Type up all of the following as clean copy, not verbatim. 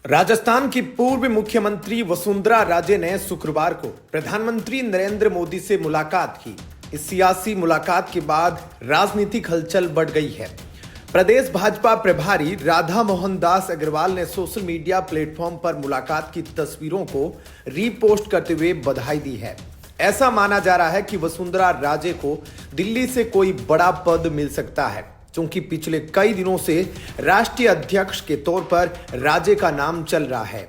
राजस्थान की पूर्व मुख्यमंत्री वसुंधरा राजे ने शुक्रवार को प्रधानमंत्री नरेंद्र मोदी से मुलाकात की। इस सियासी मुलाकात के बाद राजनीतिक हलचल बढ़ गई है। प्रदेश भाजपा प्रभारी राधा मोहन दास अग्रवाल ने सोशल मीडिया प्लेटफॉर्म पर मुलाकात की तस्वीरों को रीपोस्ट करते हुए बधाई दी है। ऐसा माना जा रहा है कि वसुंधरा राजे को दिल्ली से कोई बड़ा पद मिल सकता है, क्योंकि पिछले कई दिनों से राष्ट्रीय अध्यक्ष के तौर पर राजे का नाम चल रहा है।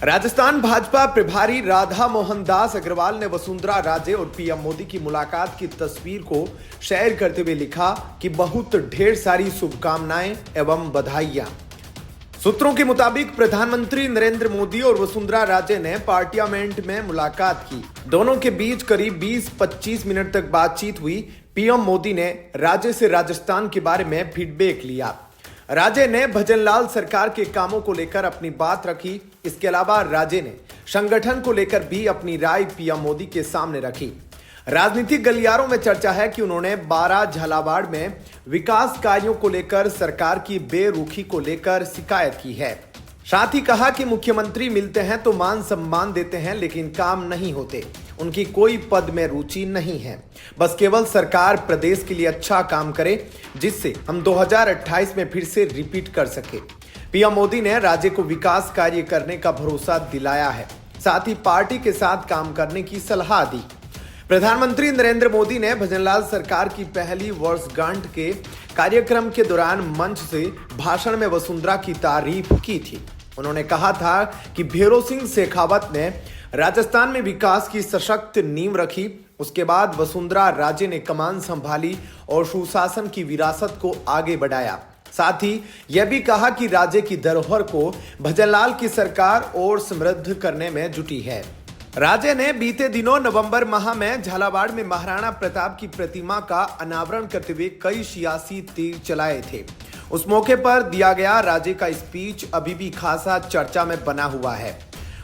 राजस्थान भाजपा प्रभारी राधा मोहन दास अग्रवाल ने वसुंधरा राजे और पीएम मोदी की मुलाकात की तस्वीर को शेयर करते हुए लिखा कि बहुत ढेर सारी शुभकामनाएं एवं बधाइयां। सूत्रों के मुताबिक प्रधानमंत्री नरेंद्र मोदी और वसुंधरा राजे ने पार्लियामेंट में मुलाकात की। दोनों के बीच करीब 20-25 मिनट तक बातचीत हुई। पीएम मोदी ने राजे से राजस्थान के बारे में फीडबैक लिया। राजे ने भजनलाल सरकार के कामों को लेकर अपनी बात रखी। इसके अलावा राजे ने संगठन को लेकर भी अपनी राय पीएम मोदी के सामने रखी। राजनीतिक गलियारों में चर्चा है कि उन्होंने 12 झालावाड़ में विकास कार्यों को लेकर सरकार की बेरुखी को लेकर शिकायत की है। साथ ही कहा कि मुख्यमंत्री मिलते हैं तो मान सम्मान देते हैं, लेकिन काम नहीं होते। उनकी कोई पद में रुचि नहीं है, बस केवल सरकार प्रदेश के लिए अच्छा काम करे, जिससे हम 2028 में फिर से रिपीट कर सके। पीएम मोदी ने राजे को विकास कार्य करने का भरोसा दिलाया है, साथ ही पार्टी के साथ काम करने की सलाह दी। प्रधानमंत्री नरेंद्र मोदी ने भजनलाल सरकार की पहली वर्षगांठ के कार्यक्रम के दौरान मंच से भाषण में वसुंधरा की तारीफ की थी। उन्होंने कहा था कि भैरों सिंह शेखावत ने राजस्थान में विकास की सशक्त नींव रखी। उसके बाद वसुंधरा राजे ने कमान संभाली और सुशासन की विरासत को आगे बढ़ाया। साथ ही यह भी कहा कि राज्य की धरोहर को भजनलाल की सरकार और समृद्ध करने में जुटी है। राजे ने बीते दिनों नवंबर माह में झालावाड़ में महाराणा प्रताप की प्रतिमा का अनावरण करते हुए कई सियासी तीर चलाए थे। उस मौके पर दिया गया राजे का स्पीच अभी भी खासा चर्चा में बना हुआ है।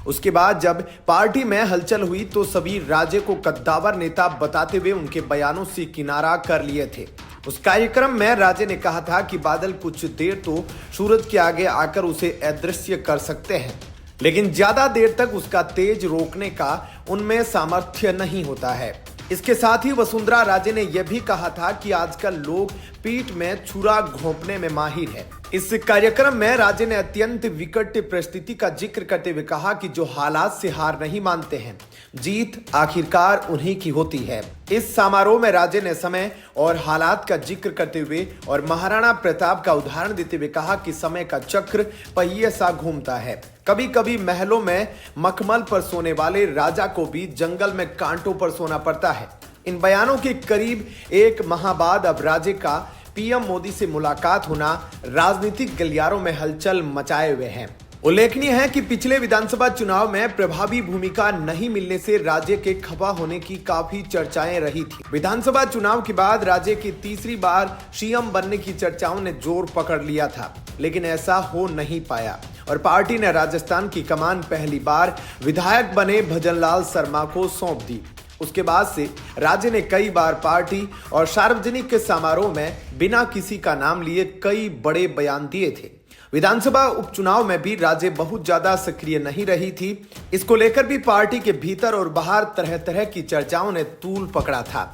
उसके बाद जब पार्टी में हलचल हुई तो सभी राजे को कद्दावर नेता बताते हुए उनके बयानों से किनारा कर लिए थे। उस कार्यक्रम में राजे ने कहा था कि बादल कुछ देर तो सूरज के आगे आकर उसे अदृश्य कर सकते हैं, लेकिन ज्यादा देर तक उसका तेज रोकने का उनमें सामर्थ्य नहीं होता है। इसके साथ ही वसुंधरा राजे ने यह भी कहा था कि आजकल लोग पीठ में छुरा घोंपने में माहिर है। इस कार्यक्रम में राजे ने अत्यंत विकट परिस्थिति का जिक्र करते हुए कहा कि जो हालात से हार नहीं मानते हैं, जीत आखिरकार उन्हीं की होती है। इस समारोह में राजे ने समय और हालात का जिक्र करते हुए और महाराणा प्रताप का उदाहरण देते हुए कहा कि समय का चक्र पहिए सा घूमता है। कभी कभी महलों में मखमल पर सोने वाले राजा को भी जंगल में कांटों पर सोना पड़ता है। इन बयानों के करीब एक माह बाद अब राजे का पीएम मोदी से मुलाकात होना राजनीतिक गलियारों में हलचल मचाए हुए है। उल्लेखनीय है कि पिछले विधानसभा चुनाव में प्रभावी भूमिका नहीं मिलने से राजे के खफा होने की काफी चर्चाएं रही थी। विधानसभा चुनाव के बाद राजे की तीसरी बार सीएम बनने की चर्चाओं ने जोर पकड़ लिया था, लेकिन ऐसा हो नहीं पाया और पार्टी ने राजस्थान की कमान पहली बार विधायक बने भजनलाल शर्मा को सौंप दी। उसके बाद से राजे ने कई बार पार्टी और सार्वजनिक समारोह में बिना किसी का नाम लिए कई बड़े बयान दिए थे। विधानसभा उपचुनाव में भी राजे बहुत ज्यादा सक्रिय नहीं रही थी। इसको लेकर भी पार्टी के भीतर और बाहर तरह तरह की चर्चाओं ने तूल पकड़ा था।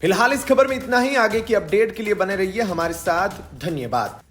फिलहाल इस खबर में इतना ही। आगे की अपडेट के लिए बने रहिए हमारे साथ। धन्यवाद।